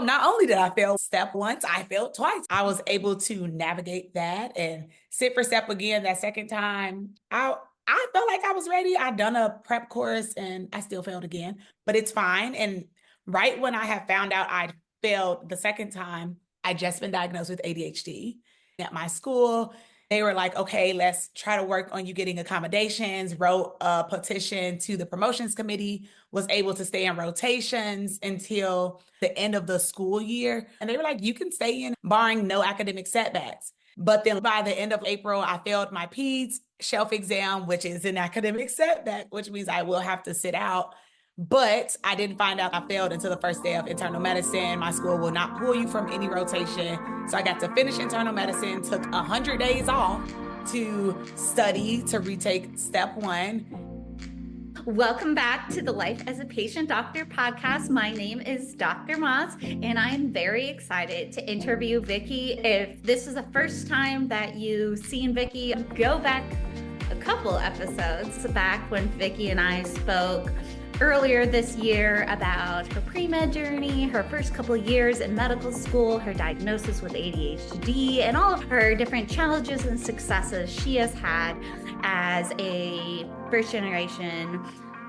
Not only did I fail step once, I failed twice. I was able to navigate that and sit for step again that second time. I felt like I was ready. I'd done a prep course and I still failed again, but it's fine. And right when I had found out I'd failed the second time, I just been diagnosed with ADHD at my school. They were like, okay, let's try to work on you getting accommodations, wrote a petition to the promotions committee, was able to stay in rotations until the end of the school year. And they were like, you can stay in barring no academic setbacks. But then by the end of April, I failed my PEDS shelf exam, which is an academic setback, which means I will have to sit out. But I didn't find out I failed until the first day of internal medicine. My school will not pull you from any rotation. So I got to finish internal medicine, took 100 days off to study, to retake step one. Welcome back to the Life as a Patient Doctor podcast. My name is Dr. Moss, and I'm very excited to interview Vickie. If this is the first time that you've seen Vickie, go back a couple episodes back when Vickie and I spoke earlier this year about her pre-med journey, her first couple of years in medical school, her diagnosis with ADHD, and all of her different challenges and successes she has had as a first-generation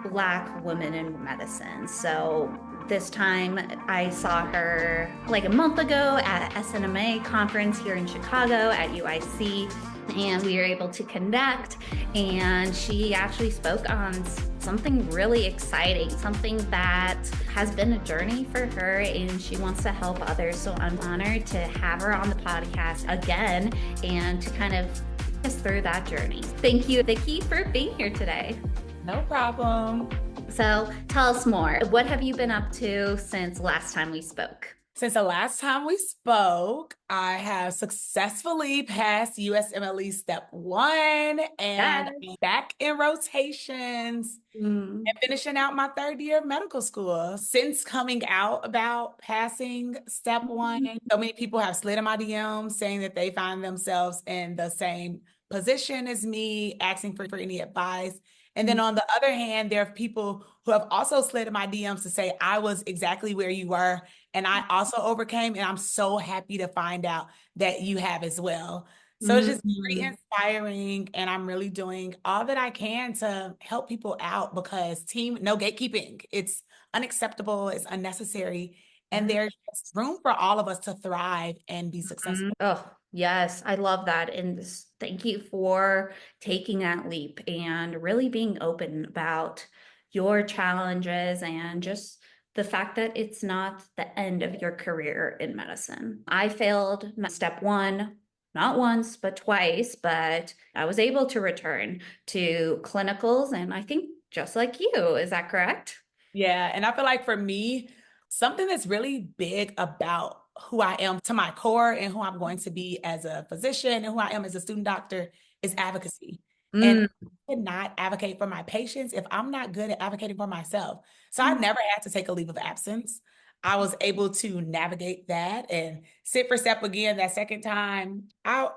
Black woman in medicine. So this time I saw her like a month ago at SNMA conference here in Chicago at UIC, and we were able to connect, and she actually spoke on something really exciting, something that has been a journey for her, and she wants to help others. So I'm honored to have her on the podcast again and to kind of take us through that journey. Thank you, Vickie, for being here today. No problem. So tell us more. What have you been up to since last time we spoke? Since the last time we spoke, I have successfully passed USMLE Step 1 and I'm back in rotations and finishing out my third year of medical school. Since coming out about passing Step 1, so many people have slid in my DMs saying that they find themselves in the same position as me, asking for any advice. And then on the other hand, there are people who have also slid in my DMs to say, I was exactly where you were and I also overcame, and I'm so happy to find out that you have as well. So it's just very inspiring, and I'm really doing all that I can to help people out because no gatekeeping. It's unacceptable, it's unnecessary, and there's just room for all of us to thrive and be successful. Oh, yes, I love that. And thank you for taking that leap and really being open about your challenges and just the fact that it's not the end of your career in medicine. I failed my step one, not once, but twice, but I was able to return to clinicals, and I think just like you, is that correct? Yeah, and I feel like for me, something that's really big about who I am to my core and who I'm going to be as a physician and who I am as a student doctor is advocacy. And I cannot advocate for my patients if I'm not good at advocating for myself. So I never had to take a leave of absence. I was able to navigate that and sit for step again that second time. I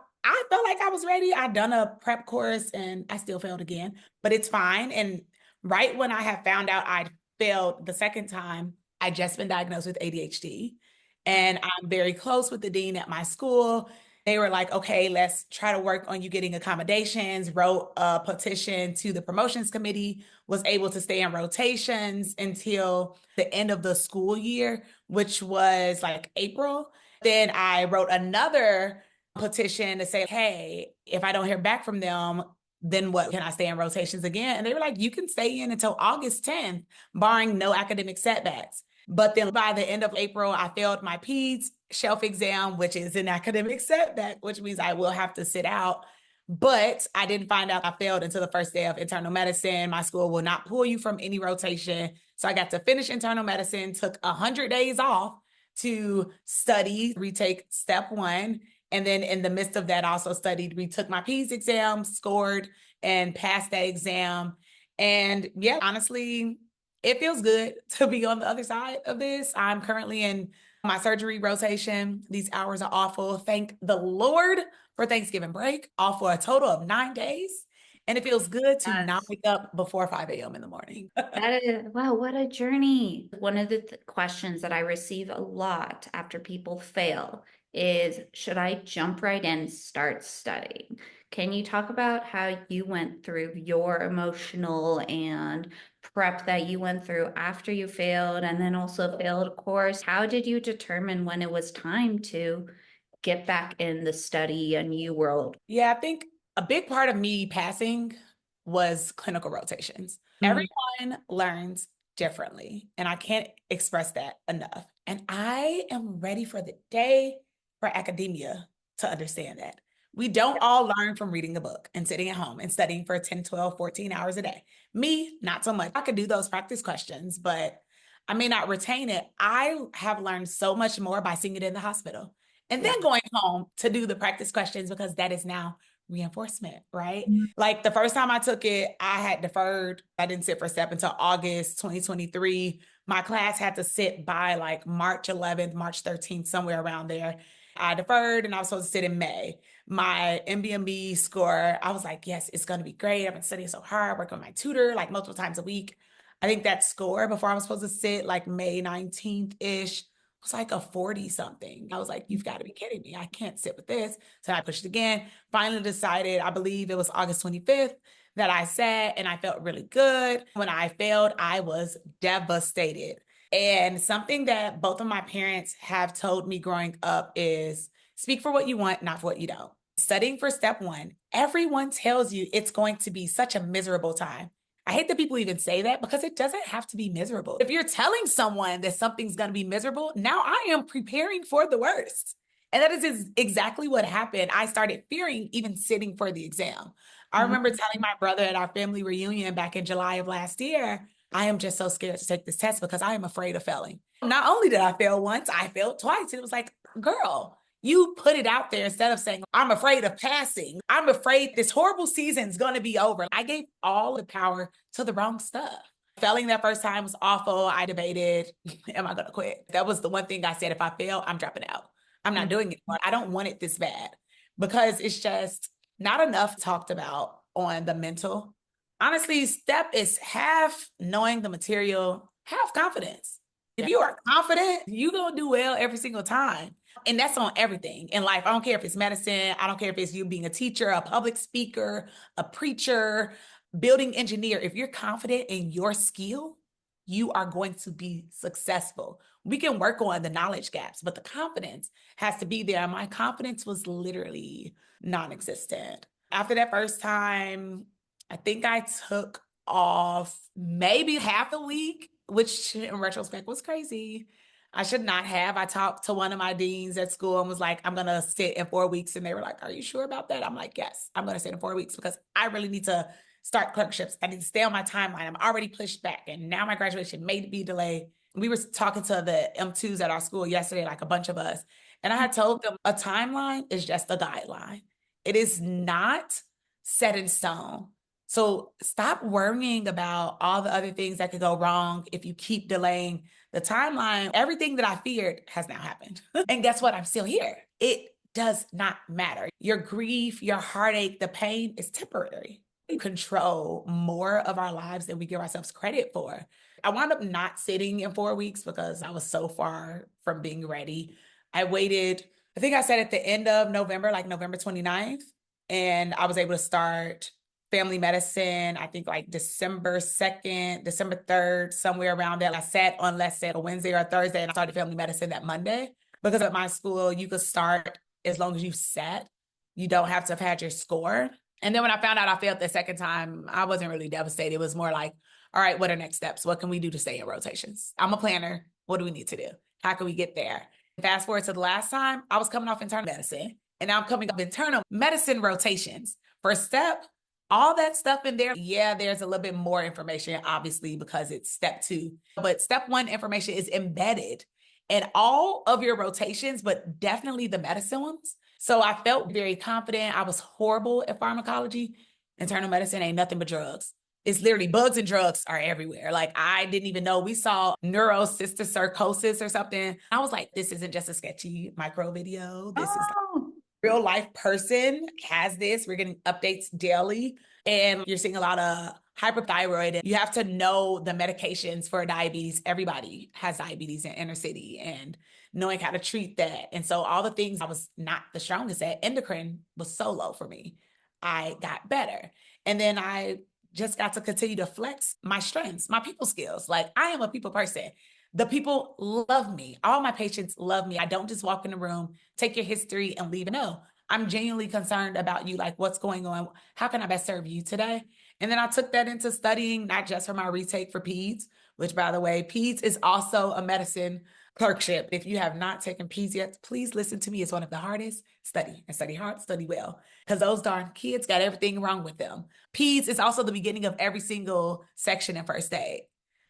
felt like I was ready. I'd done a prep course and I still failed again, but it's fine. And right when I had found out I'd failed the second time, I just been diagnosed with ADHD. And I'm very close with the dean at my school. They were like, okay, let's try to work on you getting accommodations, wrote a petition to the promotions committee, was able to stay in rotations until the end of the school year, which was like April. Then I wrote another petition to say, hey, if I don't hear back from them, then what, can I stay in rotations again? And they were like, you can stay in until August 10th, barring no academic setbacks. But then by the end of April, I failed my PEDS shelf exam, which is an academic setback, which means I will have to sit out. But I didn't find out I failed until the first day of internal medicine. My school will not pull you from any rotation. So I got to finish internal medicine, took 100 days off to study, retake step 1. And then in the midst of that, also retook my PEDS exam, scored and passed that exam. And yeah, honestly, it feels good to be on the other side of this. I'm currently in my surgery rotation. These hours are awful. Thank the Lord for Thanksgiving break, off for a total of 9 days. And it feels good to not Yes. wake up before 5 a.m. in the morning. That is, wow, what a journey. One of the questions that I receive a lot after people fail is, should I jump right in and start studying? Can you talk about how you went through your emotional and prep that you went through after you failed and then also failed course? How did you determine when it was time to get back in the study a new world? Yeah, I think a big part of me passing was clinical rotations. Mm. Everyone learns differently, and I can't express that enough. And I am ready for the day for academia to understand that. We don't all learn from reading a book and sitting at home and studying for 10, 12, 14 hours a day. Me, not so much. I could do those practice questions, but I may not retain it. I have learned so much more by seeing it in the hospital and Yeah. then going home to do the practice questions because that is now reinforcement, right? Mm. Like the first time I took it, I had deferred. I didn't sit for STEP until August 2023. My class had to sit by like March 11th, March 13th, somewhere around there. I deferred and I was supposed to sit in May. My NBME score, I was like, yes, it's going to be great. I've been studying so hard, working with my tutor like multiple times a week. I think that score before I was supposed to sit like May 19th-ish was like a 40 something. I was like, you've got to be kidding me. I can't sit with this. So I pushed it again. Finally decided, I believe it was August 25th that I sat and I felt really good. When I failed, I was devastated. And something that both of my parents have told me growing up is speak for what you want, not for what you don't. Studying for step one, everyone tells you it's going to be such a miserable time. I hate that people even say that because it doesn't have to be miserable. If you're telling someone that something's going to be miserable, now I am preparing for the worst. And that is exactly what happened. I started fearing even sitting for the exam. I remember telling my brother at our family reunion back in July of last year, I am just so scared to take this test because I am afraid of failing. Not only did I fail once, I failed twice. It was like, girl, you put it out there instead of saying, I'm afraid of passing. I'm afraid this horrible season's going to be over. I gave all the power to the wrong stuff. Failing that first time was awful. I debated, am I going to quit? That was the one thing I said. If I fail, I'm dropping out. I'm not doing it anymore. I don't want it this bad because it's just not enough talked about on the mental. Honestly, step is half knowing the material, half confidence. If you are confident, you're going to do well every single time. And that's on everything in life. I don't care if it's medicine. I don't care if it's you being a teacher, a public speaker, a preacher, building engineer. If you're confident in your skill, you are going to be successful. We can work on the knowledge gaps, but the confidence has to be there. My confidence was literally non-existent. After that first time, I think I took off maybe half a week, which in retrospect was crazy. I should not have. I talked to one of my deans at school and was like, I'm going to sit in 4 weeks. And they were like, are you sure about that? I'm like, yes, I'm going to sit in 4 weeks because I really need to start clerkships. I need to stay on my timeline. I'm already pushed back. And now my graduation may be delayed. We were talking to the M2s at our school yesterday, like a bunch of us. And I had told them a timeline is just a guideline. It is not set in stone. So stop worrying about all the other things that could go wrong if you keep delaying the timeline. Everything that I feared has now happened. And guess what? I'm still here. It does not matter. Your grief, your heartache, the pain is temporary. We control more of our lives than we give ourselves credit for. I wound up not sitting in 4 weeks because I was so far from being ready. I waited, I think I said at the end of November, like November 29th, and I was able to start family medicine, I think like December 2nd, December 3rd, somewhere around there. I sat on, let's say, a Wednesday or a Thursday, and I started family medicine that Monday. Because at my school, you could start as long as you sat. You don't have to have had your score. And then when I found out I failed the second time, I wasn't really devastated. It was more like, all right, what are next steps? What can we do to stay in rotations? I'm a planner. What do we need to do? How can we get there? Fast forward to the last time, I was coming off internal medicine, and now I'm coming up internal medicine rotations. First step, all that stuff in there. Yeah, there's a little bit more information, obviously, because it's step two. But step one information is embedded in all of your rotations, but definitely the medicine ones. So I felt very confident. I was horrible at pharmacology. Internal medicine ain't nothing but drugs. It's literally bugs and drugs are everywhere. Like I didn't even know we saw neurocysticercosis or something. I was like, this isn't just a sketchy micro video. This is Oh, real life person has this. We're getting updates daily, and you're seeing a lot of hyperthyroid. And you have to know the medications for diabetes. Everybody has diabetes in inner city, and knowing how to treat that. And so all the things I was not the strongest at, endocrine was so low for me. I got better. And then I just got to continue to flex my strengths, my people skills. Like, I am a people person. The people love me. All my patients love me. I don't just walk in the room, take your history and leave. No, I'm genuinely concerned about you. Like, what's going on? How can I best serve you today? And then I took that into studying, not just for my retake for peds, which, by the way, peds is also a medicine clerkship. If you have not taken peds yet, please listen to me. It's one of the hardest. Study and study hard, study well, because those darn kids got everything wrong with them. Peds is also the beginning of every single section in first aid.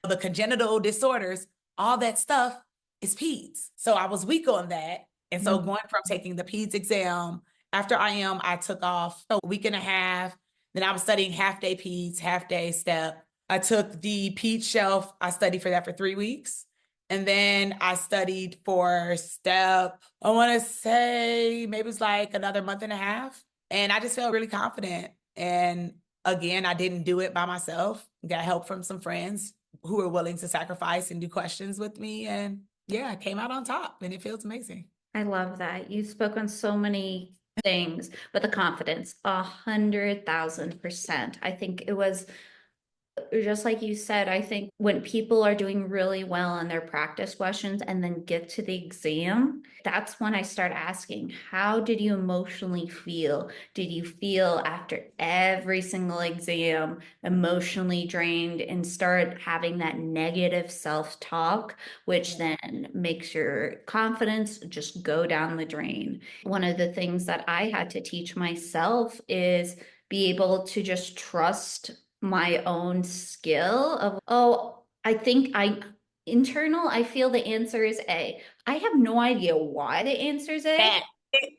The congenital disorders, all that stuff is peds. So I was weak on that. And so going from taking the peds exam, after I took off a week and a half. Then I was studying half day peds, half day step. I took the peds shelf. I studied for that for 3 weeks. And then I studied for step, I want to say maybe it was like another month and a half. And I just felt really confident. And again, I didn't do it by myself. Got help from some friends who were willing to sacrifice and do questions with me. And yeah, I came out on top, and it feels amazing. I love that. You spoke on so many things with the confidence, 100,000%. I think it was just like you said. I think when people are doing really well on their practice questions and then get to the exam, that's when I start asking, how did you emotionally feel? Did you feel after every single exam emotionally drained, and start having that negative self-talk, which then makes your confidence just go down the drain. One of the things that I had to teach myself is be able to just trust my own skill of, oh, I think I feel the answer is A. I have no idea why the answer is A. That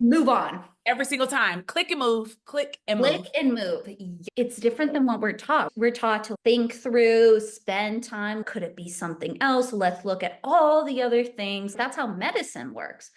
Move on. every single time. Click and move, click and move. Click and move. It's different than what we're taught. We're taught to think through, spend time. Could it be something else? Let's look at all the other things. That's how medicine works.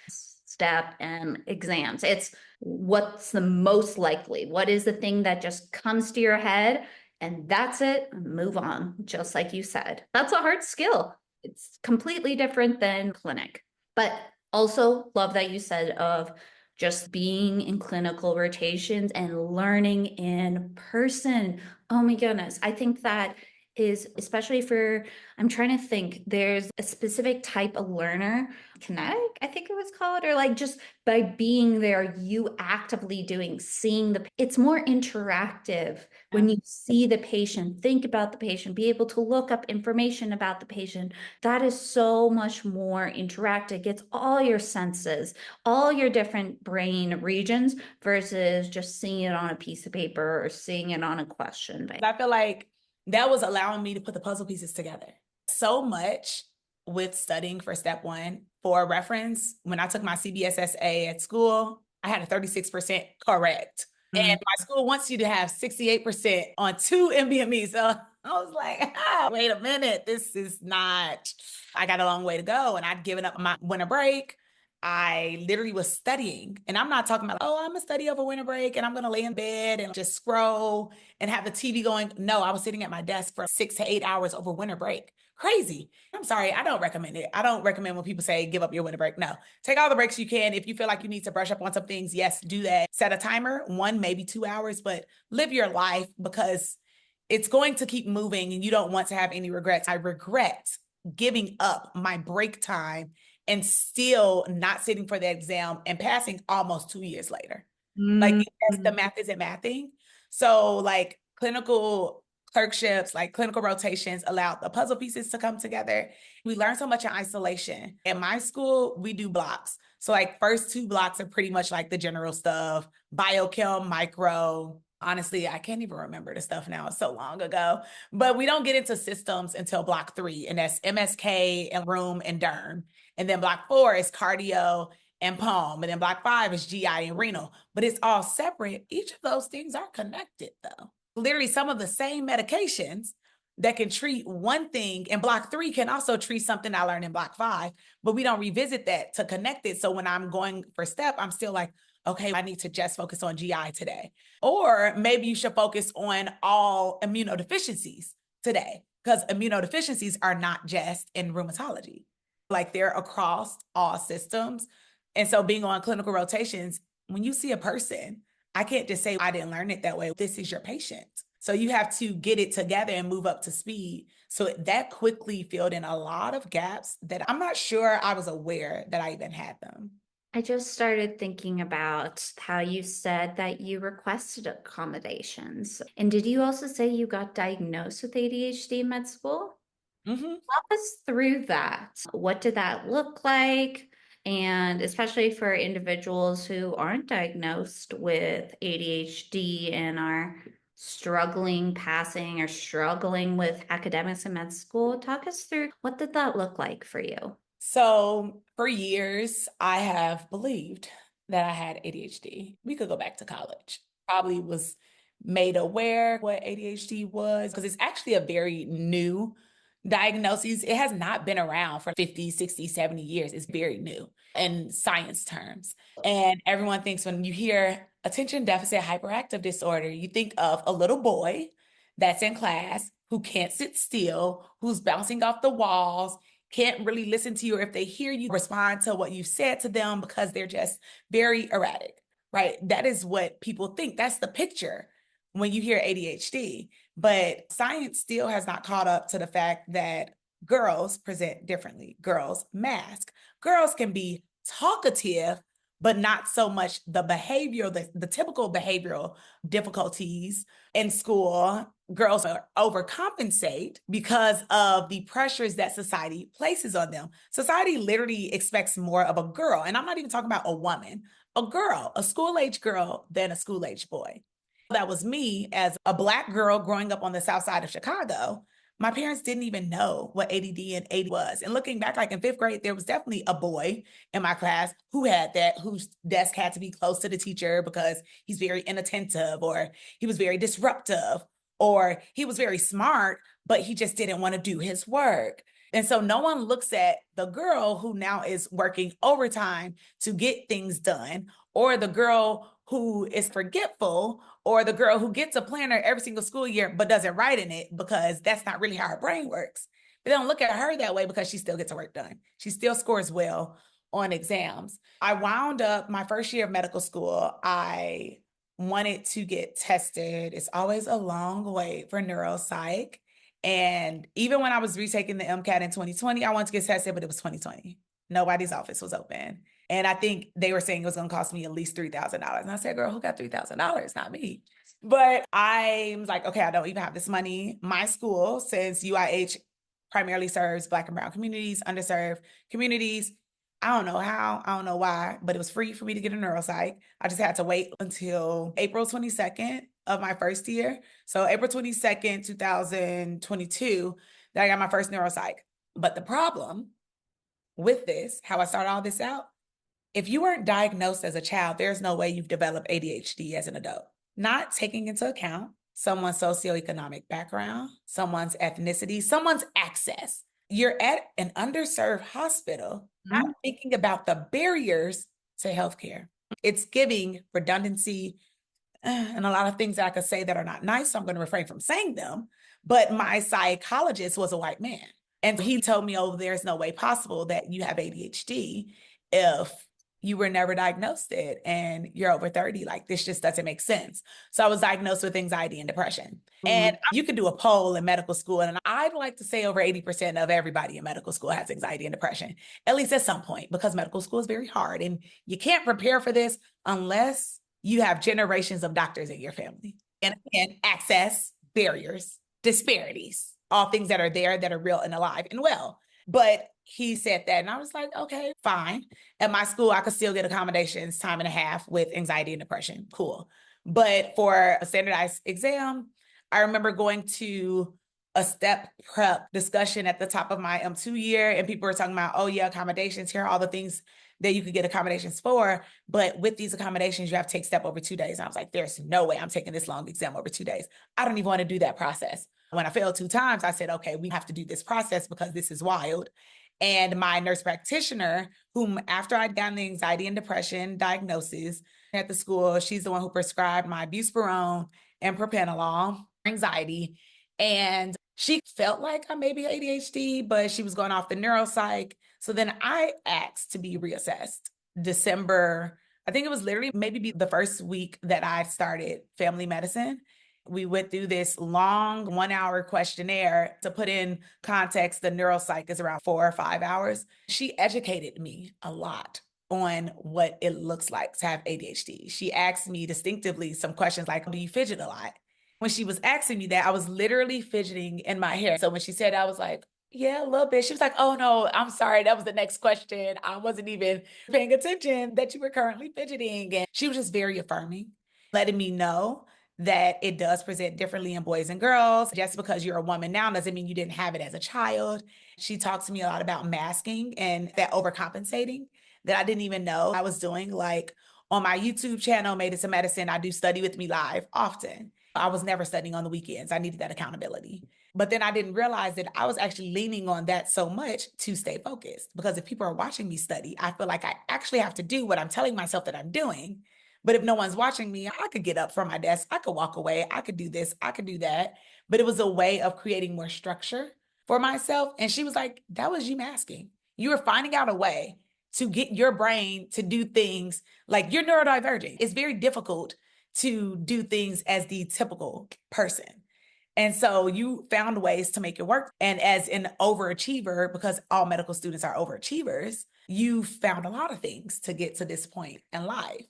Step and exams. It's what's the most likely. What is the thing that just comes to your head? And that's it. Move on, just like you said. That's a hard skill. It's completely different than clinic. But also love that you said of just being in clinical rotations and learning in person. Oh my goodness. I think that is especially for, I'm trying to think, there's a specific type of learner, kinetic, I think it was called, or like just by being there, you actively seeing it's more interactive when you see the patient, think about the patient, be able to look up information about the patient. That is so much more interactive. It gets all your senses, all your different brain regions versus just seeing it on a piece of paper or seeing it on a question. I feel like that was allowing me to put the puzzle pieces together. So much with studying for step one. For reference, when I took my CBSSA at school, I had a 36% correct. And my school wants you to have 68% on 2 NBME. So I was like, wait a minute, this is not, I got a long way to go. And I'd given up my winter break. I literally was studying, and I'm not talking about, oh, I'm gonna study over winter break and I'm gonna lay in bed and just scroll and have the TV going. No, I was sitting at my desk for 6 to 8 hours over winter break. Crazy. I'm sorry, I don't recommend it. I don't recommend when people say give up your winter break. No, take all the breaks you can. If you feel like you need to brush up on some things, yes, do that. Set a timer, 1, maybe 2 hours, but live your life, because it's going to keep moving and you don't want to have any regrets. I regret giving up my break time and still not sitting for the exam and passing almost 2 years later. Like, the math isn't mathing. So like clinical clerkships, like clinical rotations, allow the puzzle pieces to come together. We learn so much in isolation. At my school, we do blocks. So like first 2 blocks are pretty much like the general stuff, biochem, micro. Honestly, I can't even remember the stuff now. It's so long ago. But we don't get into systems until block 3, and that's MSK and rheum and derm. And then block 4 is cardio and palm. And then block 5 is GI and renal. But it's all separate. Each of those things are connected, though. Literally some of the same medications that can treat one thing, and block 3 can also treat something I learned in block 5, but we don't revisit that to connect it. So when I'm going for STEP, I'm still like, okay, I need to just focus on GI today. Or maybe you should focus on all immunodeficiencies today, because immunodeficiencies are not just in rheumatology. Like, they're across all systems. And so being on clinical rotations, when you see a person, I can't just say, I didn't learn it that way. This is your patient. So you have to get it together and move up to speed. So that quickly filled in a lot of gaps that I'm not sure I was aware that I even had them. I just started thinking about how you said that you requested accommodations. And did you also say you got diagnosed with ADHD in med school? Mm-hmm. Walk us through that. What did that look like? And especially for individuals who aren't diagnosed with ADHD and are struggling passing or struggling with academics in med school, talk us through what did that look like for you? So for years, I have believed that I had ADHD. We could go back to college. Probably was made aware what ADHD was, because it's actually a very new diagnosis. It has not been around for 50, 60, 70 years. It's very new in science terms. And everyone thinks, when you hear attention deficit hyperactive disorder, you think of a little boy that's in class who can't sit still, who's bouncing off the walls, can't really listen to you, or if they hear you, respond to what you said to them, because they're just very erratic, right? That is what people think. That's the picture when you hear ADHD. But science still has not caught up to the fact that girls present differently. Girls mask. Girls can be talkative, but not so much the behavioral, the typical behavioral difficulties in school. Girls are overcompensate because of the pressures that society places on them. Society literally expects more of a girl. And I'm not even talking about a woman, a girl, a school-age girl than a school-age boy. That was me as a Black girl growing up on the South Side of Chicago. My parents didn't even know what ADD and AD was. And looking back, like in 5th grade, there was definitely a boy in my class who had that, whose desk had to be close to the teacher because he's very inattentive, or he was very disruptive, or he was very smart, but he just didn't want to do his work. And so no one looks at the girl who now is working overtime to get things done, or the girl who is forgetful, or the girl who gets a planner every single school year but doesn't write in it, because that's not really how her brain works. But they don't look at her that way because she still gets her work done. She still scores well on exams. I wound up my first year of medical school. I wanted to get tested. It's always a long wait for neuropsych. And even when I was retaking the MCAT in 2020, I wanted to get tested, but it was 2020. Nobody's office was open. And I think they were saying it was going to cost me at least $3,000. And I said, girl, who got $3,000? Not me. But I was like, okay, I don't even have this money. My school, since UIH primarily serves Black and brown communities, underserved communities, I don't know how, I don't know why, but it was free for me to get a neuropsych. I just had to wait until April 22nd of my first year. So April 22nd, 2022, that I got my first neuropsych. But the problem with this, how I started all this out, if you weren't diagnosed as a child, there's no way you've developed ADHD as an adult. Not taking into account someone's socioeconomic background, someone's ethnicity, someone's access. You're at an underserved hospital, not thinking about the barriers to healthcare. It's giving redundancy and a lot of things that I could say that are not nice, so I'm going to refrain from saying them. But my psychologist was a white man. And he told me, oh, there's no way possible that you have ADHD if you were never diagnosed it and you're over 30. Like, this just doesn't make sense. So I was diagnosed with anxiety and depression. And you can do a poll in medical school, and I'd like to say over 80% of everybody in medical school has anxiety and depression, at least at some point, because medical school is very hard. And you can't prepare for this unless you have generations of doctors in your family. And again, access, barriers, disparities, all things that are there that are real and alive and well. But he said that, and I was like, okay, fine. At my school, I could still get accommodations time and a half with anxiety and depression. Cool. But for a standardized exam, I remember going to a step prep discussion at the top of my M2 year, and people were talking about, oh yeah, accommodations, here are all the things that you could get accommodations for. But with these accommodations, you have to take step over 2 days. And I was like, there's no way I'm taking this long exam over 2 days. I don't even want to do that process. When I failed 2 times, I said, okay, we have to do this process because this is wild. And my nurse practitioner, whom after I'd gotten the anxiety and depression diagnosis at the school, she's the one who prescribed my buspirone and propranolol anxiety. And she felt like I may be ADHD, but she was going off the neuropsych. So then I asked to be reassessed December. I think it was literally maybe the first week that I started family medicine. We went through this long 1 hour questionnaire. To put in context, the neuropsych is around 4 or 5 hours. She educated me a lot on what it looks like to have ADHD. She asked me distinctively some questions like, do you fidget a lot? When she was asking me that, I was literally fidgeting in my hair. So when she said, I was like, yeah, a little bit. She was like, oh no, I'm sorry. That was the next question. I wasn't even paying attention that you were currently fidgeting. And she was just very affirming, letting me know that it does present differently in boys and girls. Just because you're a woman now doesn't mean you didn't have it as a child. She talked to me a lot about masking and that overcompensating that I didn't even know I was doing. Like on my YouTube channel, Made It to Medicine, I do Study With Me Live often. I was never studying on the weekends. I needed that accountability. But then I didn't realize that I was actually leaning on that so much to stay focused. Because if people are watching me study, I feel like I actually have to do what I'm telling myself that I'm doing. But if no one's watching me, I could get up from my desk, I could walk away, I could do this, I could do that. But it was a way of creating more structure for myself. And she was like, that was you masking. You were finding out a way to get your brain to do things like you're neurodivergent. It's very difficult to do things as the typical person. And so you found ways to make it work. And as an overachiever, because all medical students are overachievers, you found a lot of things to get to this point in life.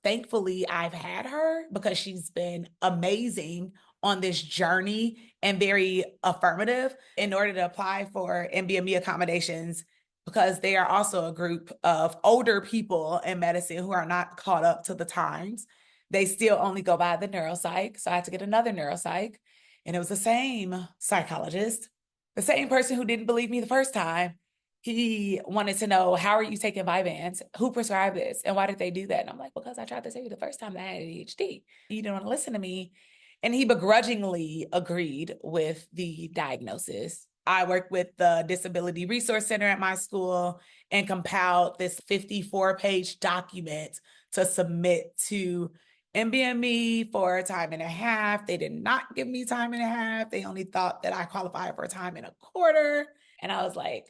Thankfully, I've had her because she's been amazing on this journey and very affirmative in order to apply for NBME accommodations, because they are also a group of older people in medicine who are not caught up to the times. They still only go by the neuropsych. So I had to get another neuropsych. And it was the same psychologist, the same person who didn't believe me the first time. He wanted to know, how are you taking Vyvanse? Who prescribed this? And why did they do that? And I'm like, because I tried to tell you the first time that I had ADHD. You didn't want to listen to me. And he begrudgingly agreed with the diagnosis. I worked with the Disability Resource Center at my school and compiled this 54-page document to submit to NBME for a time and a half. They did not give me time and a half. They only thought that I qualified for a time and a quarter. And I was like,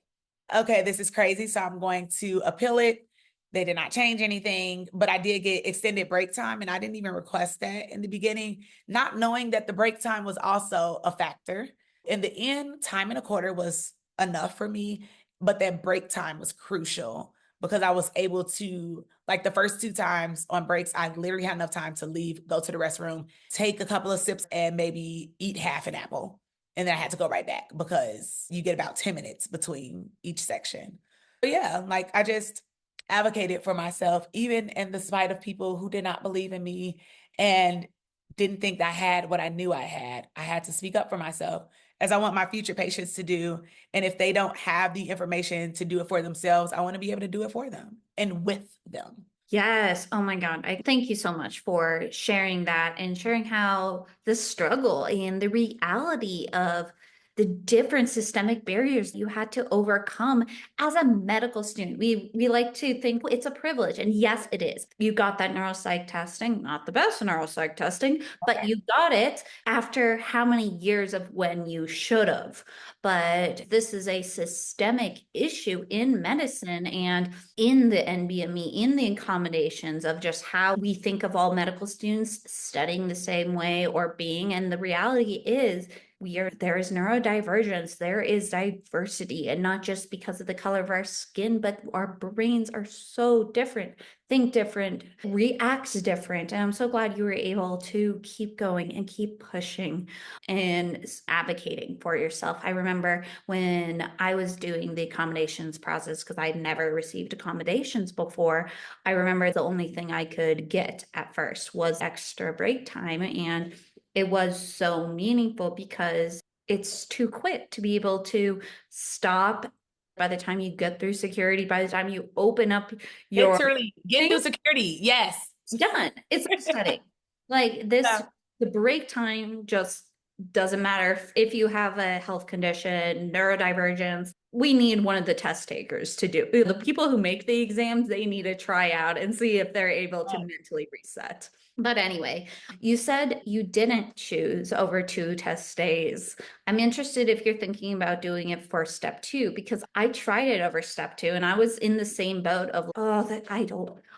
okay, this is crazy. So I'm going to appeal it. They did not change anything, but I did get extended break time. And I didn't even request that in the beginning, not knowing that the break time was also a factor. In the end, time and a quarter was enough for me, but that break time was crucial because I was able to, like the first 2 times on breaks, I literally had enough time to leave, go to the restroom, take a couple of sips, and maybe eat half an apple. And then I had to go right back because you get about 10 minutes between each section. But yeah, like I just advocated for myself, even in the spite of people who did not believe in me and didn't think that I had what I knew I had. I had to speak up for myself, as I want my future patients to do. And if they don't have the information to do it for themselves, I want to be able to do it for them and with them. Yes. Oh my God. I thank you so much for sharing that and sharing how the struggle and the reality of the different systemic barriers you had to overcome as a medical student. We like to think it's a privilege, and yes, it is. You got that neuropsych testing, not the best neuropsych testing, but you got it after how many years of when you should have. But this is a systemic issue in medicine and in the NBME, in the accommodations of just how we think of all medical students studying the same way or being. And the reality is, there is neurodivergence, there is diversity, and not just because of the color of our skin, but our brains are so different, think different, reacts different. And I'm so glad you were able to keep going and keep pushing and advocating for yourself. I remember when I was doing the accommodations process, because I'd never received accommodations before, I remember the only thing I could get at first was extra break time. And it was so meaningful because it's too quick to be able to stop. By the time you get through security, by the time you open up your Literally getting through security. Yes. it's done. It's upsetting. Like this, Yeah. the break time just doesn't matter if you have a health condition, neurodivergence. We need one of the test takers to do. The people who make the exams, they need to try out and see if they're able to mentally reset. But anyway, you said you didn't choose over 2 test days. I'm interested if you're thinking about doing it for step 2, because I tried it over step 2 and I was in the same boat of, oh, that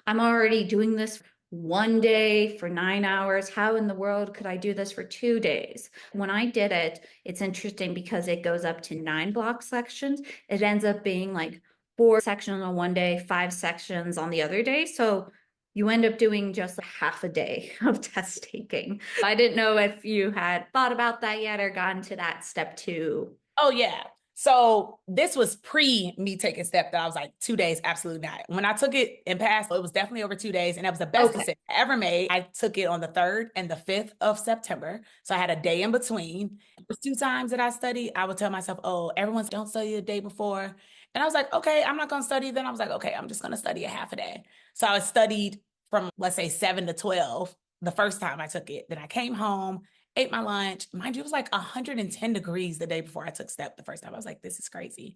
I'm already doing this one day for 9 hours. How in the world could I do this for 2 days? When I did it, it's interesting because it goes up to 9 block sections. It ends up being like 4 sections on one day, 5 sections on the other day. So you end up doing just half a day of test taking. I didn't know if you had thought about that yet or gotten to that step 2. Oh, yeah. So this was pre me taking step that I was like 2 days, absolutely not. When I took it and passed, it was definitely over 2 days, and that was the best decision I ever made. I took it on the 3rd and the 5th of September. So I had a day in between. The 2 times that I studied, I would tell myself, oh, everyone's don't study the day before. And I was like, okay, I'm not going to study. Then I was like, okay, I'm just going to study a half a day. So I studied from, let's say, 7 to 12 the first time I took it. Then I came home, ate my lunch. Mind you, it was like 110 degrees the day before I took step the first time. I was like, this is crazy.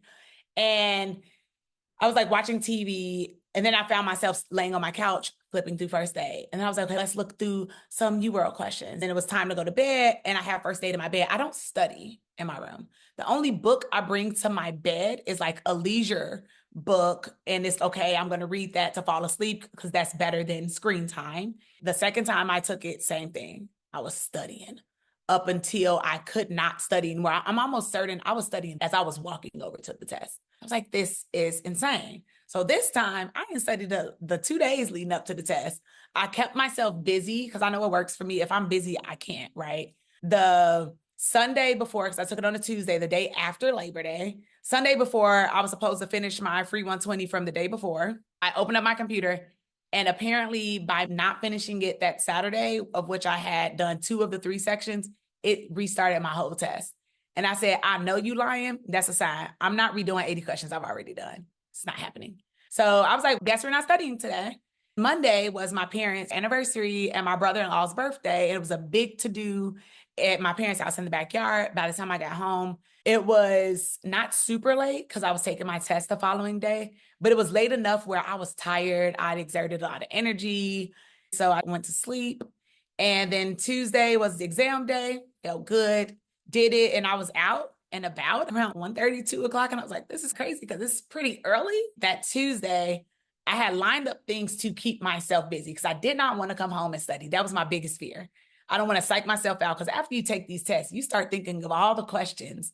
And I was like watching TV, and then I found myself laying on my couch flipping through first aid. And then I was like, okay, let's look through some UWorld questions. And it was time to go to bed, and I have first aid in my bed. I don't study in my room. The only book I bring to my bed is like a leisure book, and it's okay, I'm going to read that to fall asleep because that's better than screen time. The second time I took it, same thing. I was studying up until I could not study anymore. I'm almost certain I was studying as I was walking over to the test. I was like, this is insane. So this time I didn't study the 2 days leading up to the test. I kept myself busy because I know it works for me. If I'm busy, I can't, right? The Sunday before, because I took it on a Tuesday, the day after Labor Day, Sunday before I was supposed to finish my free 120 from the day before, I opened up my computer, and apparently by not finishing it that Saturday, of which I had done 2 of the 3 sections, it restarted my whole test. And I said, I know you lying. That's a sign. I'm not redoing 80 questions I've already done. It's not happening. So I was like, guess we're not studying today. Monday was my parents' anniversary and my brother-in-law's birthday. And it was a big to-do at my parents' house in the backyard. By the time I got home, it was not super late because I was taking my test the following day, but it was late enough where I was tired. I'd exerted a lot of energy. So I went to sleep. And then Tuesday was the exam day. Felt good, did it, and I was out and about around 1:30, 2 o'clock. And I was like, this is crazy because it's pretty early. That Tuesday, I had lined up things to keep myself busy because I did not want to come home and study. That was my biggest fear. I don't want to psych myself out because after you take these tests, you start thinking of all the questions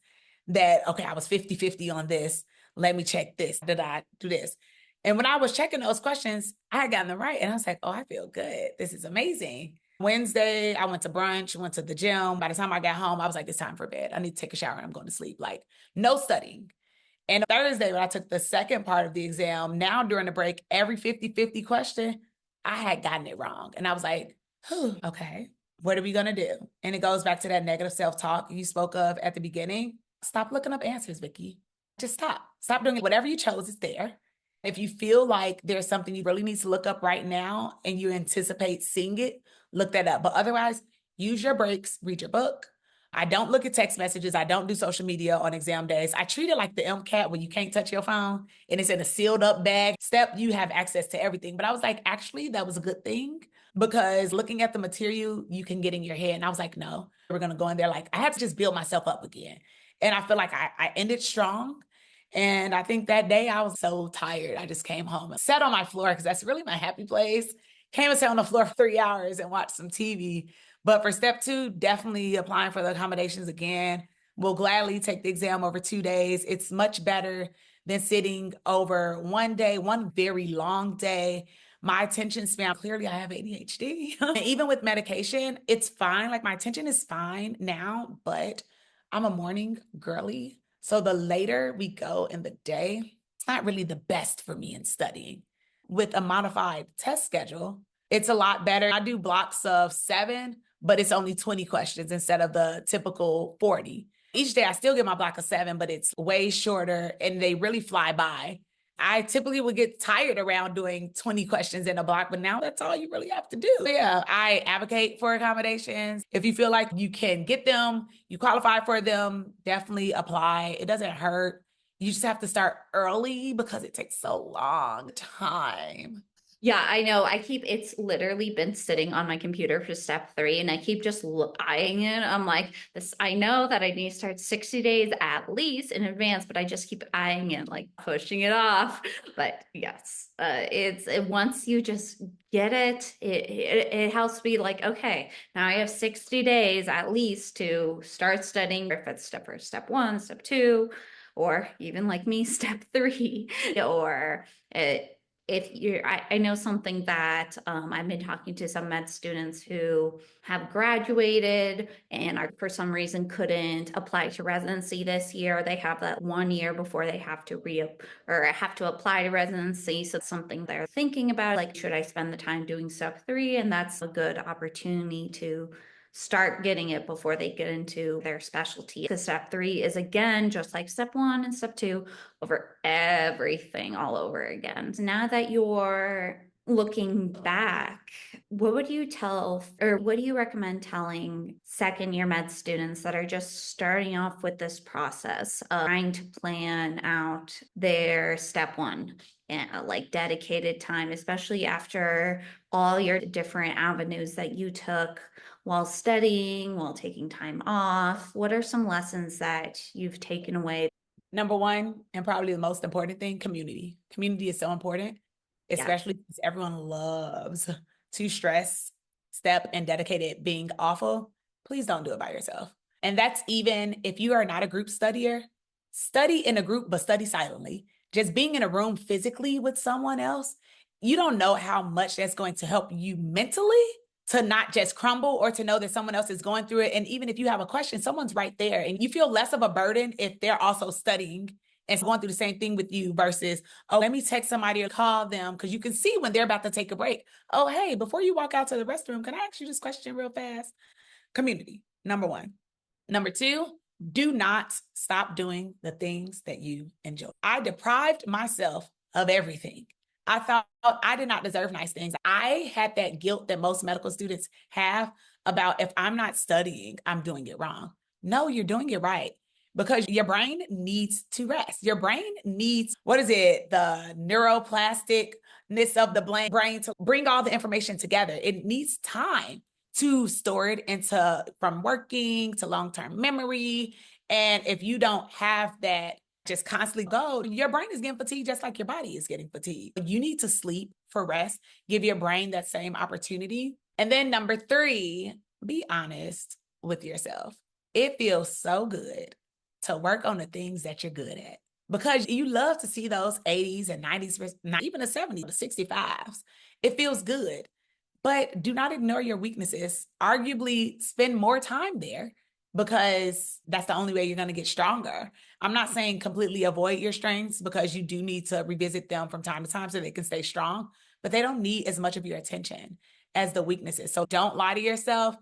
that, okay, I was 50-50 on this. Let me check this. Did I do this? And when I was checking those questions, I had gotten them right. And I was like, oh, I feel good. This is amazing. Wednesday, I went to brunch, went to the gym. By the time I got home, I was like, it's time for bed. I need to take a shower and I'm going to sleep. Like, no studying. And Thursday, when I took the second part of the exam, now during the break, every 50-50 question, I had gotten it wrong. And I was like, okay, what are we going to do? And it goes back to that negative self-talk you spoke of at the beginning. Stop looking up answers, Vickie. Just stop. Stop doing it. Whatever you chose is there. If you feel like there's something you really need to look up right now and you anticipate seeing it, look that up. But otherwise, use your breaks, read your book. I don't look at text messages. I don't do social media on exam days. I treat it like the MCAT where you can't touch your phone and it's in a sealed up bag. Step, you have access to everything. But I was like, actually, that was a good thing because looking at the material, you can get in your head. And I was like, no, we're going to go in there. Like, I had to just build myself up again. And I feel like I ended strong. And I think that day I was so tired. I just came home and sat on my floor because that's really my happy place. Came and sat on the floor for 3 hours and watched some TV. But for step 2, definitely applying for the accommodations again. We'll gladly take the exam over 2 days. It's much better than sitting over one day, one very long day. My attention span, clearly I have ADHD. Even with medication, it's fine. Like my attention is fine now, but I'm a morning girly. So the later we go in the day, it's not really the best for me in studying. With a modified test schedule, it's a lot better. I do blocks of 7, but it's only 20 questions instead of the typical 40. Each day I still get my block of 7, but it's way shorter and they really fly by. I typically would get tired around doing 20 questions in a block, but now that's all you really have to do. Yeah, I advocate for accommodations. If you feel like you can get them, you qualify for them, definitely apply. It doesn't hurt. You just have to start early because it takes so long time. Yeah, I know. It's literally been sitting on my computer for step 3, and I keep just eyeing it. I'm like, I know that I need to start 60 days at least in advance, but I just keep eyeing it, like pushing it off. But yes, once you just get it helps me like, okay, now I have 60 days at least to start studying, if it's step 1, step 2, or even like me, step 3, or if you're, I know something that I've been talking to some med students who have graduated and are for some reason couldn't apply to residency this year. They have that 1 year before they have to have to apply to residency. So it's something they're thinking about, like, should I spend the time doing step 3? And that's a good opportunity to start getting it before they get into their specialty. Because step 3 is, again, just like step 1 and step 2, over everything all over again. So now that you're looking back, what would you tell, or what do you recommend telling second year med students that are just starting off with this process of trying to plan out their step 1? Like dedicated time, especially after all your different avenues that you took while studying, while taking time off? What are some lessons that you've taken away? Number 1, and probably the most important thing, community. Community is so important, especially because everyone loves to stress, step, and dedicated being awful. Please don't do it by yourself. And that's even if you are not a group studier, study in a group, but study silently. Just being in a room physically with someone else, you don't know how much that's going to help you mentally to not just crumble, or to know that someone else is going through it. And even if you have a question, someone's right there, and you feel less of a burden if they're also studying and going through the same thing with you versus, oh, let me text somebody or call them, because you can see when they're about to take a break. Oh, hey, before you walk out to the restroom, can I ask you this question real fast? Community, number 1. Number 2, do not stop doing the things that you enjoy. I deprived myself of everything. I thought I did not deserve nice things. I had that guilt that most medical students have about, if I'm not studying, I'm doing it wrong. No, you're doing it right, because your brain needs to rest. Your brain needs, the neuroplasticness of the brain to bring all the information together. It needs time to store it into, from working to long-term memory. And if you don't have that, just constantly go, your brain is getting fatigued just like your body is getting fatigued. You need to sleep for rest, give your brain that same opportunity. And then number 3, be honest with yourself. It feels so good to work on the things that you're good at, because you love to see those 80s and 90s, not even the 70s, the 65s. It feels good. But do not ignore your weaknesses. Arguably, spend more time there, because that's the only way you're going to get stronger. I'm not saying completely avoid your strengths, because you do need to revisit them from time to time so they can stay strong, but they don't need as much of your attention as the weaknesses. So don't lie to yourself.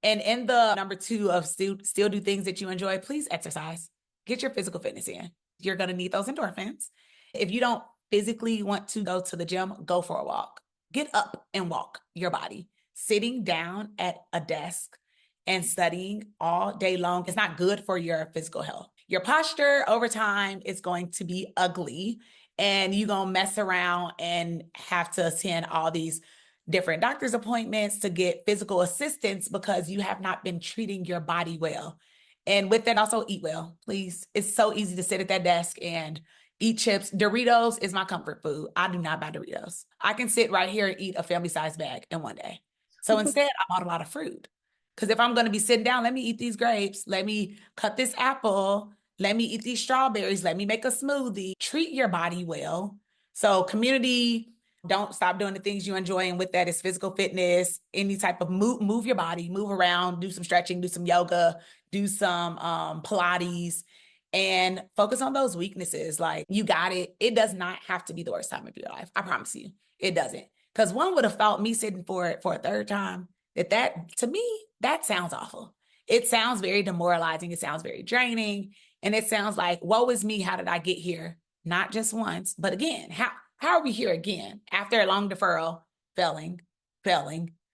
And in the number 2 of still do things that you enjoy, please exercise. Get your physical fitness in. You're going to need those endorphins. If you don't physically want to go to the gym, go for a walk. Get up and walk your body. Sitting down at a desk and studying all day long is not good for your physical health. Your posture over time is going to be ugly, and you're going to mess around and have to attend all these different doctor's appointments to get physical assistance because you have not been treating your body well. And with that, also eat well, please. It's so easy to sit at that desk and eat chips. Doritos is my comfort food. I do not buy Doritos. I can sit right here and eat a family-sized bag in one day. So instead, I bought a lot of fruit. Because if I'm going to be sitting down, let me eat these grapes. Let me cut this apple. Let me eat these strawberries. Let me make a smoothie. Treat your body well. So community, don't stop doing the things you enjoy. And with that is physical fitness, any type of move your body, move around, do some stretching, do some yoga, do some Pilates, and focus on those weaknesses. Like, you got it. It does not have to be the worst time of your life. I promise you, it doesn't. Because one would have thought, me sitting for it for a third time, that to me, that sounds awful. It sounds very demoralizing. It sounds very draining. And it sounds like, woe is me. How did I get here? Not just once, but again, how are we here again after a long deferral, failing,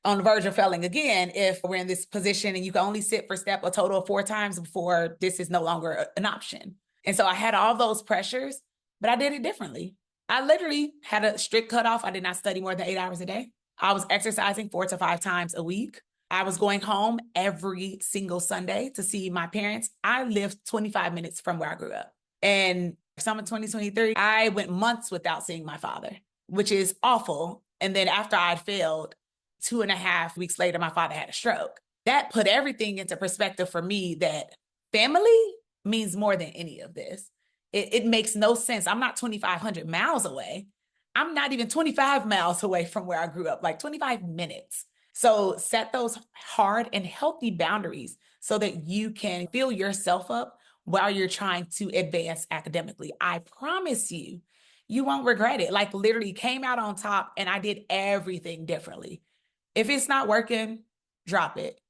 on the verge of failing again if we're in this position and you can only sit for STEP a total of 4 times before this is no longer an option. And so I had all those pressures, but I did it differently. I literally had a strict cutoff. I did not study more than 8 hours a day. I was exercising 4 to 5 times a week. I was going home every single Sunday to see my parents. I lived 25 minutes from where I grew up. And summer 2023, I went months without seeing my father, which is awful. And then after I'd failed, 2.5 weeks later, my father had a stroke. That put everything into perspective for me that family means more than any of this. It makes no sense. I'm not 2,500 miles away. I'm not even 25 miles away from where I grew up, like 25 minutes. So set those hard and healthy boundaries so that you can fill yourself up while you're trying to advance academically. I promise you, you won't regret it. Like literally came out on top and I did everything differently. If it's not working, drop it.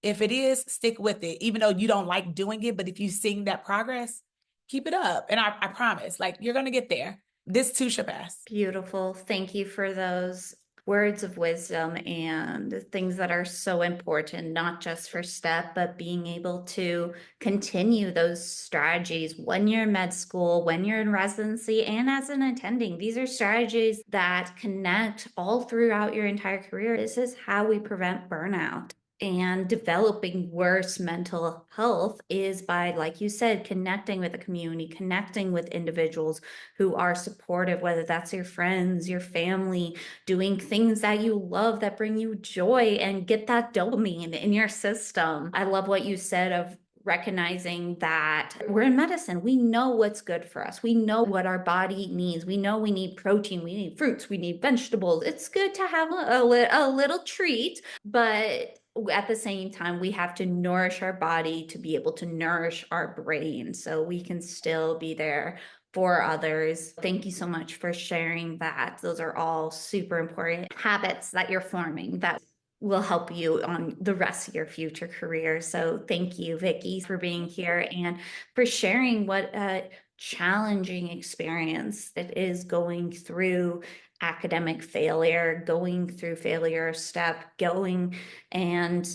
If it is, stick with it, even though you don't like doing it. But if you see that progress, keep it up. And I promise, like you're going to get there. This too shall pass. Beautiful. Thank you for those words of wisdom and things that are so important, not just for STEP, but being able to continue those strategies when you're in med school, when you're in residency, and as an attending. These are strategies that connect all throughout your entire career. This is how we prevent burnout. And developing worse mental health is by, like you said, connecting with the community, connecting with individuals who are supportive, whether that's your friends, your family, doing things that you love that bring you joy and get that dopamine in your system. I love what you said of recognizing that we're in medicine. We know what's good for us. We know what our body needs. We know we need protein, we need fruits, we need vegetables. It's good to have a little treat, but at the same time, we have to nourish our body to be able to nourish our brain so we can still be there for others. Thank you so much for sharing that. Those are all super important habits that you're forming that will help you on the rest of your future career. So thank you, Vickie, for being here and for sharing what a challenging experience it is going through academic failure, going through failure STEP, going and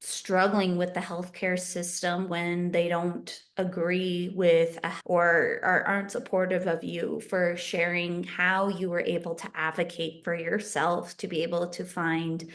struggling with the healthcare system when they don't agree with or aren't supportive of you, for sharing how you were able to advocate for yourself to be able to find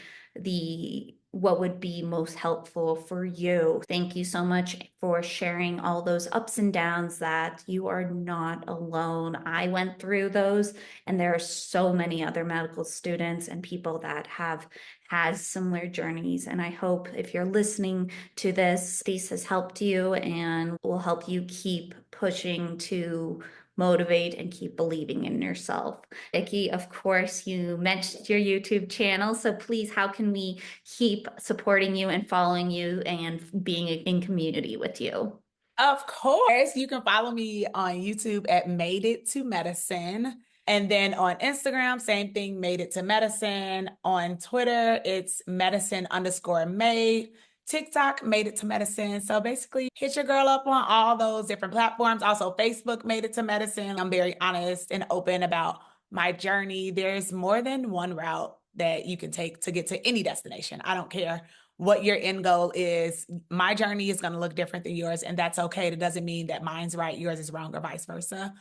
what would be most helpful for you. Thank you so much for sharing all those ups and downs, that you are not alone. I went through those, and there are so many other medical students and people that have had similar journeys. And I hope if you're listening to this has helped you and will help you keep pushing to motivate and keep believing in yourself. Vickie, of course, you mentioned your YouTube channel, so please, how can we keep supporting you and following you and being in community with you? Of course, you can follow me on YouTube at Made It to Medicine. And then on Instagram, same thing, Made It to Medicine. On Twitter, it's medicine_made. TikTok, Made It to Medicine. So basically, hit your girl up on all those different platforms. Also, Facebook, Made It to Medicine. I'm very honest and open about my journey. There's more than one route that you can take to get to any destination. I don't care what your end goal is. My journey is going to look different than yours, and that's okay. It doesn't mean that mine's right, yours is wrong, or vice versa.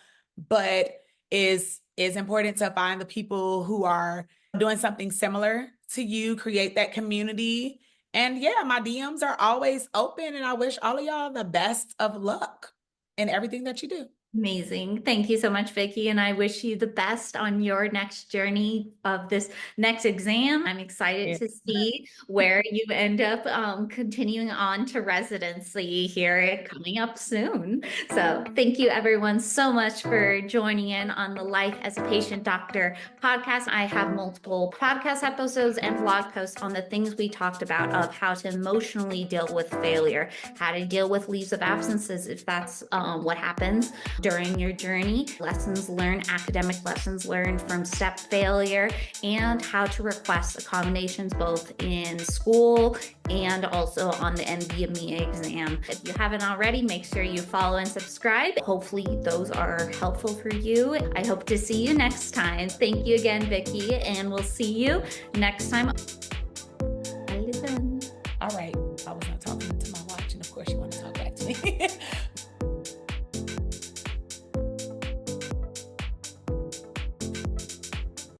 But is important to find the people who are doing something similar to you, create that community. And yeah, my DMs are always open, and I wish all of y'all the best of luck in everything that you do. Amazing. Thank you so much, Vickie. And I wish you the best on your next journey of this next exam. I'm excited to see where you end up continuing on to residency here coming up soon. So thank you everyone so much for joining in on the Life as a Patient Doctor podcast. I have multiple podcast episodes and blog posts on the things we talked about, of how to emotionally deal with failure, how to deal with leaves of absences if that's what happens during your journey, lessons learned, academic lessons learned from STEP failure, and how to request accommodations both in school and also on the NBME exam. If you haven't already, make sure you follow and subscribe. Hopefully those are helpful for you. I hope to see you next time. Thank you again, Vickie, and we'll see you next time. All right. I was not talking to my watch, and of course you want to talk back to me.